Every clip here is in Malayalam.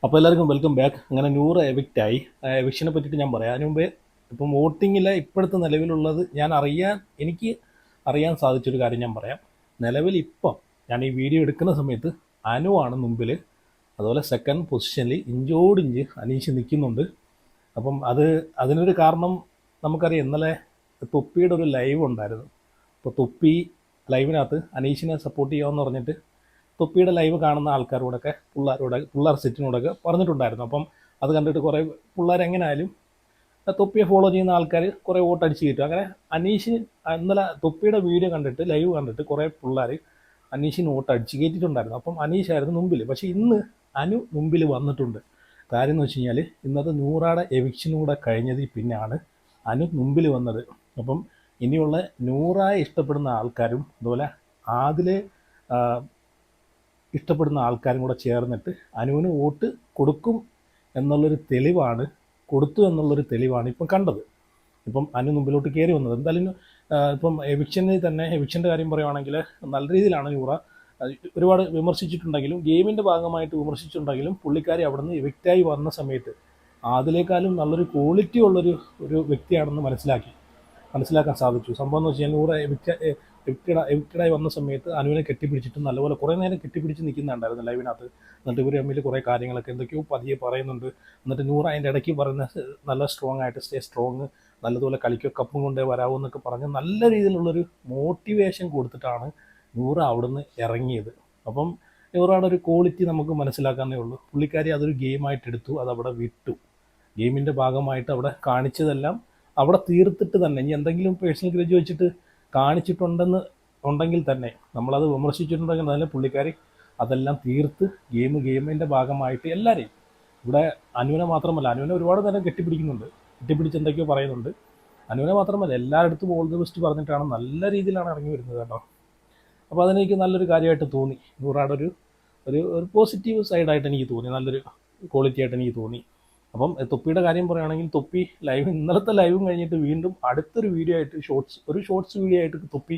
അപ്പോൾ എല്ലാവർക്കും വെൽക്കം ബാക്ക്. അങ്ങനെ 100 എവിക്റ്റായി. എവിക്ഷനെ പറ്റിയിട്ട് ഞാൻ പറയാം. അതിന് മുമ്പേ ഇപ്പം വോട്ടിങ്ങിലെ ഇപ്പോഴത്തെ നിലവിലുള്ളത് എനിക്ക് അറിയാൻ സാധിച്ചൊരു കാര്യം ഞാൻ പറയാം. നിലവിൽ ഇപ്പം ഞാൻ ഈ വീഡിയോ എടുക്കുന്ന സമയത്ത് അനുവാണ് മുമ്പിൽ. അതുപോലെ സെക്കൻഡ് പൊസിഷനിൽ ഇഞ്ചോടിഞ്ച് അനീഷ് നിൽക്കുന്നുണ്ട്. അപ്പം അതിനൊരു കാരണം നമുക്കറിയാം. ഇന്നലെ തൊപ്പിയുടെ ഒരു ലൈവ് ഉണ്ടായിരുന്നു. അപ്പോൾ തൊപ്പി ലൈവിനകത്ത് അനീഷിനെ സപ്പോർട്ട് ചെയ്യാമെന്ന് പറഞ്ഞിട്ട് തൊപ്പിയുടെ ലൈവ് കാണുന്ന ആൾക്കാരോടൊക്കെ പിള്ളേർ സെറ്റിനോടൊക്കെ പറഞ്ഞിട്ടുണ്ടായിരുന്നു. അപ്പം അത് കണ്ടിട്ട് കുറേ പിള്ളേർ എങ്ങനെയായാലും തൊപ്പിയെ ഫോളോ ചെയ്യുന്ന ആൾക്കാർ കുറേ വോട്ട് അടിച്ച് കയറ്റും. അങ്ങനെ അനീഷിന് ഇന്നലെ തൊപ്പിയുടെ വീഡിയോ കണ്ടിട്ട് ലൈവ് കണ്ടിട്ട് കുറേ പിള്ളേർ അനീഷിന് വോട്ട് അടിച്ച് കയറ്റിയിട്ടുണ്ടായിരുന്നു. അപ്പം അനീഷായിരുന്നു മുമ്പിൽ. പക്ഷേ ഇന്ന് അനു മുമ്പിൽ വന്നിട്ടുണ്ട്. കാര്യം എന്ന് വെച്ച് കഴിഞ്ഞാൽ ഇന്നത്തെ 100 എവിക്ഷനും കൂടെ കഴിഞ്ഞതിൽ പിന്നെയാണ് അനു മുമ്പിൽ വന്നത്. അപ്പം ഇനിയുള്ള 100 ഇഷ്ടപ്പെടുന്ന ആൾക്കാരും അതുപോലെ അതിലെ ഇഷ്ടപ്പെടുന്ന ആൾക്കാരും കൂടെ ചേർന്നിട്ട് അനുവിന് വോട്ട് കൊടുത്തു എന്നുള്ളൊരു തെളിവാണ് ഇപ്പം കണ്ടത്. ഇപ്പം അനു മുമ്പിലോട്ട് കയറി വന്നത് എന്തായാലും ഇപ്പം എവിക്ഷൻ്റെ കാര്യം പറയുവാണെങ്കിൽ നല്ല രീതിയിലാണ് നൂറ ഒരുപാട് വിമർശിച്ചിട്ടുണ്ടെങ്കിലും ഗെയിമിൻ്റെ ഭാഗമായിട്ട് വിമർശിച്ചിട്ടുണ്ടെങ്കിലും പുള്ളിക്കാരി അവിടെ നിന്ന് എവിക്റ്റായി വന്ന സമയത്ത് അതിലേക്കാളും നല്ലൊരു ക്വാളിറ്റി ഉള്ളൊരു വ്യക്തിയാണെന്ന് മനസ്സിലാക്കാൻ സാധിച്ചു. സംഭവം എന്ന് വെച്ച് കഴിഞ്ഞാൽ നൂറ എവിക്റ്റഡായി വന്ന സമയത്ത് അനുവിനെ കെട്ടിപ്പിടിച്ചിട്ട് നല്ലപോലെ കുറേ നേരം കെട്ടിപ്പിടിച്ച് നിൽക്കുന്നുണ്ടായിരുന്നു ലൈവിനകത്ത്. എന്നിട്ട് ഇവർ തമ്മിൽ കുറേ കാര്യങ്ങളൊക്കെ എന്തൊക്കെയോ പതിയെ പറയുന്നുണ്ട്. എന്നിട്ട് നൂറ അതിൻ്റെ ഇടയ്ക്ക് പറയുന്ന നല്ല സ്ട്രോങ് ആയിട്ട് സ്റ്റേ സ്ട്രോങ്, നല്ലതുപോലെ കളിക്കോ കപ്പും കൊണ്ടേ വരാവൂ എന്നൊക്കെ പറഞ്ഞ് നല്ല രീതിയിലുള്ളൊരു മോട്ടിവേഷൻ കൊടുത്തിട്ടാണ് നൂറ അവിടുന്ന് ഇറങ്ങിയത്. അപ്പം നൂറയുടെ ഒരു ക്വാളിറ്റി നമുക്ക് മനസ്സിലാക്കാനേ ഉള്ളൂ. പുള്ളിക്കാരി അതൊരു ഗെയിമായിട്ട് എടുത്തു, അതവിടെ വിട്ടു. ഗെയിമിൻ്റെ ഭാഗമായിട്ട് അവിടെ കാണിച്ചതെല്ലാം അവിടെ തീർത്തിട്ട് തന്നെ ഇനി എന്തെങ്കിലും പേഴ്സണൽ ഗ്രജ് വെച്ചിട്ട് ഉണ്ടെങ്കിൽ തന്നെ നമ്മളത് വിമർശിച്ചിട്ടുണ്ടെങ്കിൽ തന്നെ പുള്ളിക്കാരി അതെല്ലാം തീർത്ത് ഗെയിമിൻ്റെ ഭാഗമായിട്ട് എല്ലാവരെയും ഇവിടെ അനുവിനെ മാത്രമല്ല, അനുവിനെ ഒരുപാട് നേരം കെട്ടിപ്പിടിച്ച് എന്തൊക്കെയോ പറയുന്നുണ്ട്. അനുവിനെ മാത്രമല്ല എല്ലായിടത്തും ഓൾ ദി ബെസ്റ്റ് പറഞ്ഞിട്ടാണ് നല്ല രീതിയിലാണ് ഇറങ്ങി വരുന്നത് കേട്ടോ. അപ്പോൾ അതെനിക്ക് നല്ലൊരു കാര്യമായിട്ട് തോന്നി. നൂറാടെ ഒരു പോസിറ്റീവ് സൈഡായിട്ട് എനിക്ക് തോന്നി, നല്ലൊരു ക്വാളിറ്റി ആയിട്ട് എനിക്ക് തോന്നി. അപ്പം തൊപ്പിയുടെ കാര്യം പറയുകയാണെങ്കിൽ തൊപ്പി ഇന്നലത്തെ ലൈവും കഴിഞ്ഞിട്ട് വീണ്ടും അടുത്തൊരു വീഡിയോ ആയിട്ട് ഷോർട്സ് വീഡിയോ ആയിട്ട് തൊപ്പി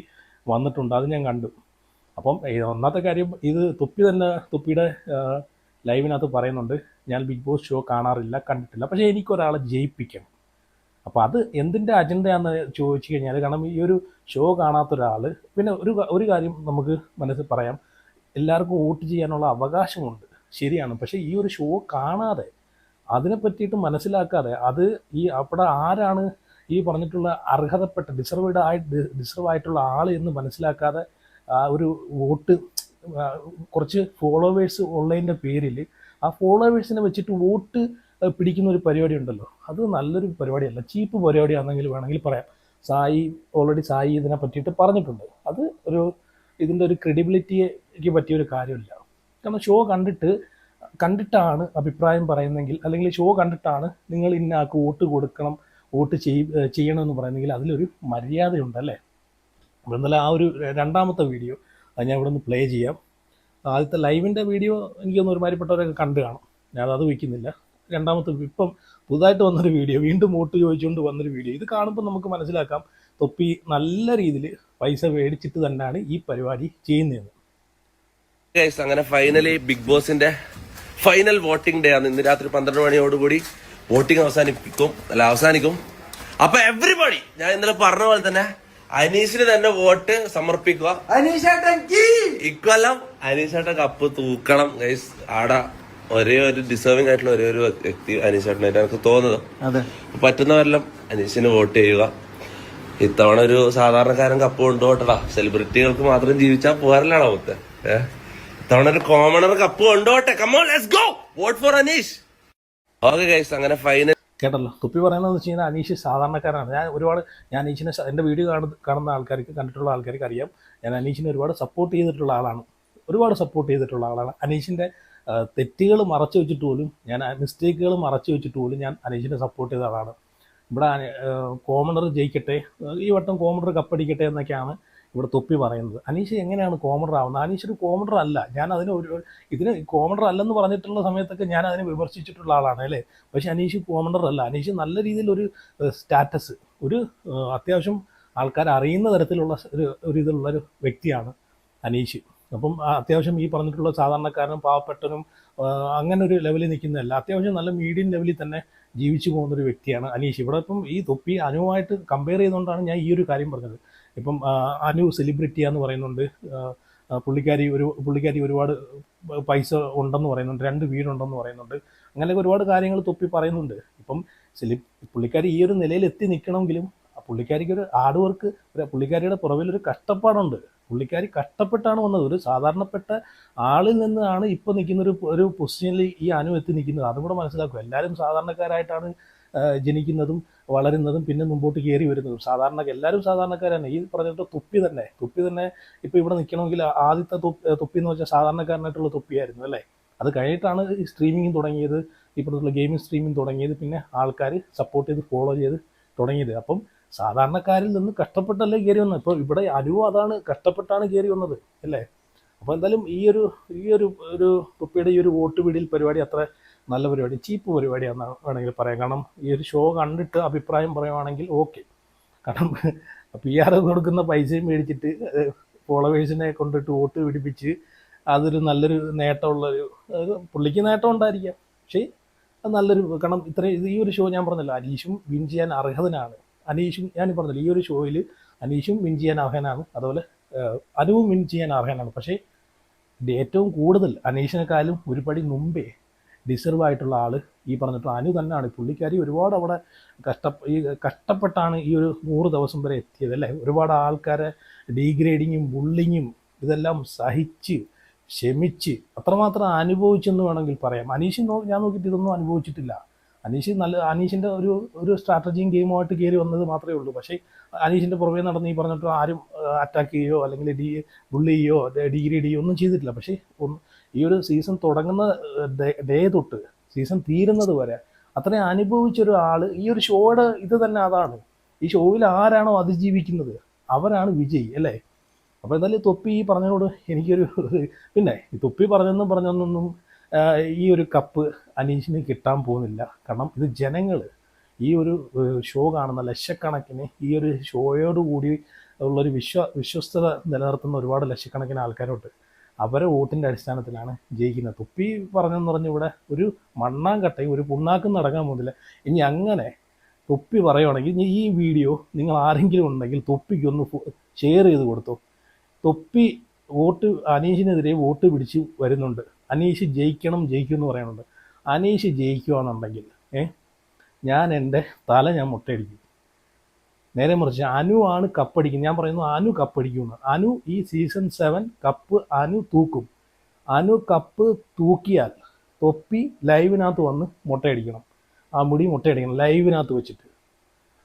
വന്നിട്ടുണ്ട്. അത് ഞാൻ കണ്ടു. അപ്പം ഒന്നാമത്തെ കാര്യം ഇത് തൊപ്പിയുടെ ലൈവിനകത്ത് പറയുന്നുണ്ട്, ഞാൻ ബിഗ് ബോസ് ഷോ കണ്ടിട്ടില്ല, പക്ഷേ എനിക്കൊരാളെ ജയിപ്പിക്കണം. അപ്പോൾ അത് എന്തിൻ്റെ അജണ്ടയാണെന്ന് ചോദിച്ചു കഴിഞ്ഞാൽ, കാരണം ഈ ഒരു ഷോ കാണാത്ത ഒരാൾ, പിന്നെ ഒരു കാര്യം നമുക്ക് മനസ്സിൽ പറയാം, എല്ലാവർക്കും വോട്ട് ചെയ്യാനുള്ള അവകാശമുണ്ട്, ശരിയാണ്. പക്ഷേ ഈ ഒരു ഷോ കാണാതെ അതിനെ പറ്റിയിട്ട് മനസ്സിലാക്കാതെ അവിടെ ആരാണ് ഈ പറഞ്ഞിട്ടുള്ള അർഹതപ്പെട്ട ഡിസർവ് ആയിട്ടുള്ള ആൾ എന്ന് മനസ്സിലാക്കാതെ ഒരു വോട്ട് കുറച്ച് ഫോളോവേഴ്സ് ഉള്ളതിൻ്റെ പേരിൽ ആ ഫോളോവേഴ്സിനെ വെച്ചിട്ട് വോട്ട് പിടിക്കുന്ന ഒരു പരിപാടി ഉണ്ടല്ലോ, അത് നല്ലൊരു പരിപാടിയല്ല, ചീപ്പ് പരിപാടിയാണെങ്കിൽ വേണമെങ്കിൽ പറയാം. സായി ഇതിനെ പറ്റിയിട്ട് പറഞ്ഞിട്ടുണ്ട്. അത് ഇതിൻ്റെ ഒരു ക്രെഡിബിലിറ്റിക്ക് പറ്റിയൊരു കാര്യമില്ല. കാരണം ഷോ കണ്ടിട്ടാണ് അഭിപ്രായം പറയുന്നെങ്കിൽ, അല്ലെങ്കിൽ ഷോ കണ്ടിട്ടാണ് നിങ്ങൾ ഇന്നാൾക്ക് വോട്ട് കൊടുക്കണം, വോട്ട് ചെയ്യണമെന്ന് പറയുന്നെങ്കിൽ അതിലൊരു മര്യാദയുണ്ടല്ലേ. അപ്പോൾ എന്നാലും ആ ഒരു രണ്ടാമത്തെ വീഡിയോ അത് ഞാൻ ഇവിടെ നിന്ന് പ്ലേ ചെയ്യാം. ആദ്യത്തെ ലൈവിൻ്റെ വീഡിയോ എനിക്കൊന്ന് ഒരുമാതിരിപ്പെട്ടവരൊക്കെ കണ്ടു കാണും, ഞാനത് വയ്ക്കുന്നില്ല. രണ്ടാമത്തെ ഇപ്പം പുതുതായിട്ട് വന്നൊരു വീഡിയോ, വീണ്ടും വോട്ട് ചോദിച്ചുകൊണ്ട് വന്നൊരു വീഡിയോ, ഇത് കാണുമ്പോൾ നമുക്ക് മനസ്സിലാക്കാം തൊപ്പി നല്ല രീതിയിൽ പൈസ മേടിച്ചിട്ട് തന്നെയാണ് ഈ പരിപാടി ചെയ്യുന്നതെന്ന്. അങ്ങനെ ഫൈനലി ബിഗ് ബോസിന്റെ ഫൈനൽ വോട്ടിംഗ് ഡേ ആണ്. ഇന്ന് രാത്രി 12 മണിയോടുകൂടി വോട്ടിംഗ് അവസാനിക്കും. അപ്പൊ എവ്രിബഡി, ഞാൻ ഇന്നലെ പറഞ്ഞ പോലെ തന്നെ അനീഷിന് തന്നെ വോട്ട് സമർപ്പിക്കുക. ഇക്കൊല്ലം അനീഷേട്ടൻ കപ്പ് തൂക്കണം ഗൈസ്. ആടെ ഒരേ ഒരു ഡിസേർവിംഗ് ആയിട്ടുള്ള ഒരേ ഒരു വ്യക്തി അനീഷേട്ടനായിട്ട് എനിക്ക് തോന്നുന്നത്. പറ്റുന്നവരെല്ലാം അനീഷിന് വോട്ട് ചെയ്യുക. ഇത്തവണ ഒരു സാധാരണക്കാരൻ കപ്പ് കൊണ്ടുപോട്ടടാ, സെലിബ്രിറ്റികൾക്ക് മാത്രം ജീവിച്ചാൽ പോരല്ലാണ് അവത്ത്. ഇത്തവണ ഒരു കോമണർ കപ്പ് കൊണ്ടുപോട്ടെ. Come on let's go, vote for Aneesh. Okay guys, അങ്ങനെ ഫൈനൽ കേട്ടല്ലോ. തൊപ്പി പറയുന്നത് വെച്ച് കഴിഞ്ഞാൽ അനീഷ് സാധാരണക്കാരാണ്. ഞാൻ അനീഷിനെ എൻ്റെ വീഡിയോ കാണുന്ന ആൾക്കാർക്ക്, കണ്ടിട്ടുള്ള ആൾക്കാർക്ക് അറിയാം, ഞാൻ അനീഷിനെ ഒരുപാട് സപ്പോർട്ട് ചെയ്തിട്ടുള്ള ആളാണ്. അനീഷിൻ്റെ തെറ്റുകൾ മറച്ചു വെച്ചിട്ട് പോലും മിസ്റ്റേക്കുകൾ മറച്ചു വെച്ചിട്ട് പോലും ഞാൻ അനീഷിനെ സപ്പോർട്ട് ചെയ്ത ആളാണ്. ഇവിടെ കോമണർ ജയിക്കട്ടെ, ഈ വട്ടം കോമണർ കപ്പടിക്കട്ടെ എന്നൊക്കെയാണ് ഇവിടെ തൊപ്പി പറയുന്നത്. അനീഷ് എങ്ങനെയാണ് കോമണർ ആവുന്നത്? അനീഷ് ഒരു കോമണർ അല്ല. ഞാൻ ഇതിന് കോമണർ അല്ലെന്ന് പറഞ്ഞിട്ടുള്ള സമയത്തൊക്കെ ഞാൻ അതിനെ വിമർശിച്ചിട്ടുള്ള ആളാണ് അല്ലേ. പക്ഷെ അനീഷ് കോമണർ അല്ല. അനീഷ് നല്ല രീതിയിലൊരു സ്റ്റാറ്റസ്, അത്യാവശ്യം ആൾക്കാർ അറിയുന്ന തരത്തിലുള്ള ഒരു വ്യക്തിയാണ് അനീഷ്. അപ്പം അത്യാവശ്യം ഈ പറഞ്ഞിട്ടുള്ള സാധാരണക്കാരനും പാവപ്പെട്ടനും അങ്ങനെ ഒരു ലെവലിൽ നിൽക്കുന്നതല്ല, അത്യാവശ്യം നല്ല മീഡിയം ലെവലിൽ തന്നെ ജീവിച്ചു പോകുന്നൊരു വ്യക്തിയാണ് അനീഷ്. ഇവിടെ ഇപ്പം ഈ തൊപ്പി അനുവുമായിട്ട് കമ്പയർ ചെയ്തുകൊണ്ടാണ് ഞാൻ ഈ ഒരു കാര്യം പറഞ്ഞത്. ഇപ്പം അനു സെലിബ്രിറ്റിയാന്ന് പറയുന്നുണ്ട്, പുള്ളിക്കാരി ഒരുപാട് പൈസ ഉണ്ടെന്ന് പറയുന്നുണ്ട്, 2 വീടുണ്ടെന്ന് പറയുന്നുണ്ട്, അങ്ങനെയൊക്കെ ഒരുപാട് കാര്യങ്ങൾ തൊപ്പി പറയുന്നുണ്ട്. ഇപ്പം പുള്ളിക്കാരി ഈ ഒരു നിലയിൽ എത്തി നിൽക്കണമെങ്കിലും പുള്ളിക്കാരിക്ക് ഒരു ഹാർഡ് വർക്ക്, പുള്ളിക്കാരിയുടെ പുറകിലൊരു കഷ്ടപ്പാടുണ്ട്. പുള്ളിക്കാരി കഷ്ടപ്പെട്ടാണ് വന്നത്. ഒരു സാധാരണപ്പെട്ട ആളിൽ നിന്നാണ് ഇപ്പോൾ നിൽക്കുന്ന ഒരു പൊസിഷനിൽ ഈ അനു എത്തി നിൽക്കുന്നത്. അതും കൂടെ മനസ്സിലാക്കുക. എല്ലാവരും സാധാരണക്കാരായിട്ടാണ് ജനിക്കുന്നതും വളരുന്നതും പിന്നെ മുമ്പോട്ട് കയറി വരുന്നതും. എല്ലാവരും സാധാരണക്കാരാണ്. ഈ പറഞ്ഞിട്ട് തൊപ്പി തന്നെ ഇപ്പോൾ ഇവിടെ നിൽക്കണമെങ്കിൽ ആദ്യത്തെ തൊപ്പി എന്ന് വെച്ചാൽ സാധാരണക്കാരനായിട്ടുള്ള തൊപ്പിയായിരുന്നു അല്ലേ. അത് കഴിഞ്ഞിട്ടാണ് ഈ സ്ട്രീമിങ് തുടങ്ങിയത്, ഈ പറഞ്ഞിട്ടുള്ള ഗെയിമിംഗ് സ്ട്രീമിംഗ് തുടങ്ങിയത്, പിന്നെ ആൾക്കാർ സപ്പോർട്ട് ചെയ്ത് ഫോളോ ചെയ്ത് തുടങ്ങിയത്. അപ്പം സാധാരണക്കാരിൽ നിന്ന് കഷ്ടപ്പെട്ടല്ലേ കയറി വന്നത്. ഇപ്പോൾ ഇവിടെ അനുവും അതാണ്, കഷ്ടപ്പെട്ടാണ് കയറി വന്നത് അല്ലേ. അപ്പോൾ എന്തായാലും ഈ ഒരു തൊപ്പിയുടെ ഈ ഒരു വോട്ട് പിടിയിൽ പരിപാടി അത്ര നല്ല പരിപാടി, ചീപ്പ് പരിപാടിയാണെന്ന് വേണമെങ്കിൽ പറയാം. കാരണം ഈ ഒരു ഷോ കണ്ടിട്ട് അഭിപ്രായം പറയുവാണെങ്കിൽ ഓക്കെ. കാരണം PR കൊടുക്കുന്ന പൈസയും മേടിച്ചിട്ട് ഫോളോവേഴ്സിനെ കൊണ്ടിട്ട് വോട്ട് പിടിപ്പിച്ച് അതൊരു നല്ലൊരു നേട്ടമുള്ളൊരു, പുള്ളിക്ക് നേട്ടം ഉണ്ടായിരിക്കാം, പക്ഷേ അത് നല്ലൊരു, കാരണം ഈ ഒരു ഷോ ഞാൻ പറഞ്ഞല്ലോ, അനീഷും വിൻ ചെയ്യാൻ അർഹതനാണ്. ഞാൻ പറഞ്ഞില്ല, ഈ ഒരു ഷോയിൽ അനീഷും വിൻ ചെയ്യാൻ അർഹനാണ്, അതുപോലെ അനുവും വിൻ ചെയ്യാൻ അർഹനാണ്. പക്ഷേ ഏറ്റവും കൂടുതൽ അനീഷിനെക്കാളും ഒരു പടി മുമ്പേ ഡിസർവ് ആയിട്ടുള്ള ആൾ ഈ പറഞ്ഞിട്ട് അനു തന്നെയാണ്. പുള്ളിക്കാരി ഒരുപാട് അവിടെ കഷ്ടപ്പെട്ടാണ് ഈ ഒരു 100 ദിവസം വരെ എത്തിയത് അല്ലേ. ഒരുപാട് ആൾക്കാരെ ഡീഗ്രേഡിങ്ങും ബുള്ളിങ്ങും ഇതെല്ലാം സഹിച്ച് ക്ഷമിച്ച് അത്രമാത്രം അനുഭവിച്ചെന്ന് വേണമെങ്കിൽ പറയാം. ഞാൻ നോക്കിയിട്ട് ഇതൊന്നും അനുഭവിച്ചിട്ടില്ല. അനീഷിൻ്റെ ഒരു സ്ട്രാറ്റജിയും ഗെയിമുമായിട്ട് കയറി വന്നത് മാത്രമേ ഉള്ളൂ. പക്ഷേ അനീഷിൻ്റെ പുറമേ നടന്ന് ഈ പറഞ്ഞിട്ട് ആരും അറ്റാക്ക് ചെയ്യുകയോ അല്ലെങ്കിൽ ബുള്ളി ചെയ്യുകയോ ഡിഗ്രേഡ് ചെയ്യുകയോ ഒന്നും ചെയ്തിട്ടില്ല. പക്ഷേ ഈ ഒരു സീസൺ തുടങ്ങുന്ന ഡേ തൊട്ട് സീസൺ തീരുന്നത് വരെ അത്രയും അനുഭവിച്ചൊരാൾ, ഈ ഒരു ഷോയുടെ ഇത് തന്നെ അതാണ്. ഈ ഷോയിൽ ആരാണോ അതിജീവിക്കുന്നത് അവരാണ് വിജയി അല്ലേ. അപ്പോൾ എന്തായാലും തൊപ്പി ഈ പറഞ്ഞതോട് എനിക്കൊരു, പിന്നെ ഈ തൊപ്പി പറഞ്ഞൊന്നും ഈ ഒരു കപ്പ് അനീഷിന് കിട്ടാൻ പോകുന്നില്ല. കാരണം ഇത് ജനങ്ങൾ, ഈ ഒരു ഷോ കാണുന്ന ലക്ഷക്കണക്കിന്, ഈ ഒരു ഷോയോടുകൂടി ഉള്ളൊരു വിശ്വസ്തത നിലനിർത്തുന്ന ഒരുപാട് ലക്ഷക്കണക്കിന് ആൾക്കാരുണ്ട്. അവരെ വോട്ടിൻ്റെ അടിസ്ഥാനത്തിലാണ് ജയിക്കുന്നത്. തൊപ്പി പറഞ്ഞെന്ന് ഇവിടെ ഒരു മണ്ണാങ്കട്ടയും ഒരു പുണ്ണാക്കും നടക്കാൻ പോകുന്നില്ല. ഇനി അങ്ങനെ തൊപ്പി പറയുവാണെങ്കിൽ ഈ വീഡിയോ നിങ്ങൾ ആരെങ്കിലും ഉണ്ടെങ്കിൽ തൊപ്പിക്കൊന്ന് ഷെയർ ചെയ്ത് കൊടുത്തോ. തൊപ്പി അനീഷിനെതിരെ വോട്ട് പിടിച്ച് വരുന്നുണ്ട്. അനീഷ് ജയിക്കും എന്ന് പറയുന്നുണ്ട്. അനീഷ് ജയിക്കുകയാണെന്നുണ്ടെങ്കിൽ ഞാൻ എൻ്റെ ഞാൻ മുട്ടയടിക്കും. നേരെ മറിച്ച് അനു ആണ് കപ്പടിക്കും. ഞാൻ പറയുന്നു അനു കപ്പടിക്കുമെന്ന്. അനു ഈ സീസൺ 7 കപ്പ് അനു തൂക്കും. അനു കപ്പ് തൂക്കിയാൽ തൊപ്പി ലൈവിനകത്ത് വന്ന് മുട്ടയടിക്കണം. ആ മുടി മുട്ടയടിക്കണം ലൈവിനകത്ത് വെച്ചിട്ട്.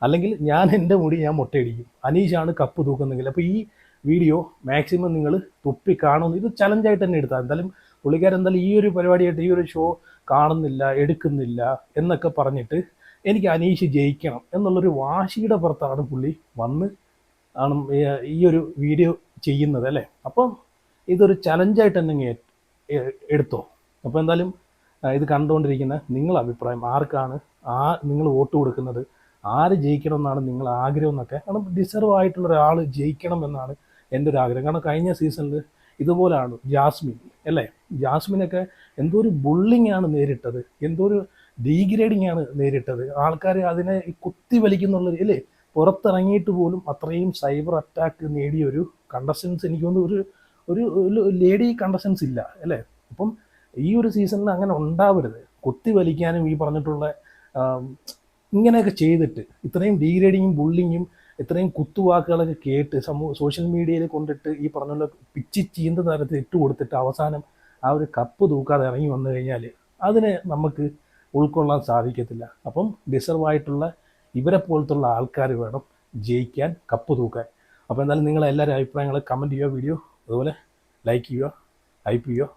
അല്ലെങ്കിൽ എൻ്റെ മുടി ഞാൻ മുട്ടയടിക്കും. അനീഷാണ് കപ്പ് തൂക്കുന്നെങ്കിൽ. അപ്പോൾ ഈ വീഡിയോ മാക്സിമം നിങ്ങൾ തൊപ്പി കാണുന്നു. ഇത് ചലഞ്ചായിട്ട് തന്നെ എടുത്താൽ. എന്തായാലും പുള്ളിക്കാരെന്തായാലും ഈ ഒരു പരിപാടിയായിട്ട് ഈ ഒരു ഷോ കാണുന്നില്ല, എടുക്കുന്നില്ല എന്നൊക്കെ പറഞ്ഞിട്ട് എനിക്ക് അനീഷ് ജയിക്കണം എന്നുള്ളൊരു വാശിയുടെ പുറത്താണ് പുള്ളി ആണ് ഈ ഒരു വീഡിയോ ചെയ്യുന്നത് അല്ലേ. അപ്പം ഇതൊരു ചലഞ്ചായിട്ട് തന്നെ എടുത്തോ. അപ്പോൾ എന്തായാലും ഇത് കണ്ടുകൊണ്ടിരിക്കുന്ന നിങ്ങളുടെ അഭിപ്രായം, ആർക്കാണ് നിങ്ങൾ വോട്ട് കൊടുക്കുന്നത്, ആര് ജയിക്കണം എന്നാണ് നിങ്ങൾ ആഗ്രഹം എന്നൊക്കെ. കാരണം ഡിസർവ് ആയിട്ടുള്ള ഒരാൾ ജയിക്കണം എന്നാണ് എൻ്റെ ഒരു ആഗ്രഹം. കാരണം കഴിഞ്ഞ സീസണിൽ ഇതുപോലെയാണ് ജാസ്മിൻ അല്ലേ. ജാസ്മിനൊക്കെ എന്തോ ഒരു ബുള്ളിങ് ആണ് നേരിട്ടത്, എന്തോ ഒരു ഡീഗ്രേഡിങ് ആണ് നേരിട്ടത്. ആൾക്കാർ അതിനെ കുത്തി വലിക്കുന്നുള്ളത് അല്ലേ. പുറത്തിറങ്ങിയിട്ട് പോലും അത്രയും സൈബർ അറ്റാക്ക് നേടിയ ഒരു കണ്ടസ്റ്റൻസ് എനിക്ക് തോന്നുന്നു ഒരു ലേഡി കണ്ടസ്റ്റൻസ് ഇല്ല അല്ലേ. അപ്പം ഈ ഒരു സീസണിൽ അങ്ങനെ ഉണ്ടാവരുത്. കുത്തി വലിക്കാനും ഈ പറഞ്ഞിട്ടുള്ള ഇങ്ങനെയൊക്കെ ചെയ്തിട്ട് ഇത്രയും ഡീഗ്രേഡിങ്ങും ബുള്ളിങ്ങും ഇത്രയും കുത്തുവാക്കുകളൊക്കെ കേട്ട് സോഷ്യൽ മീഡിയയിൽ കൊണ്ടിട്ട് ഈ പറഞ്ഞ പിച്ചി ചീന്ത തരത്തിൽ ഇട്ട് കൊടുത്തിട്ട് അവസാനം ആ ഒരു കപ്പ് തൂക്കാതെ ഇറങ്ങി വന്നു കഴിഞ്ഞാൽ അതിനെ നമുക്ക് ഉൾക്കൊള്ളാൻ സാധിക്കത്തില്ല. അപ്പം ഡിസർവ് ആയിട്ടുള്ള ഇവരെ പോലത്തുള്ള ആൾക്കാർ വേണം ജയിക്കാൻ, കപ്പ് തൂക്കാൻ. അപ്പോൾ എന്തായാലും നിങ്ങളെല്ലാവരും അഭിപ്രായങ്ങൾ കമൻറ്റ് ചെയ്യുക, വീഡിയോ അതുപോലെ ലൈക്ക് ചെയ്യുക, ഹൈപ്പ് ചെയ്യുക.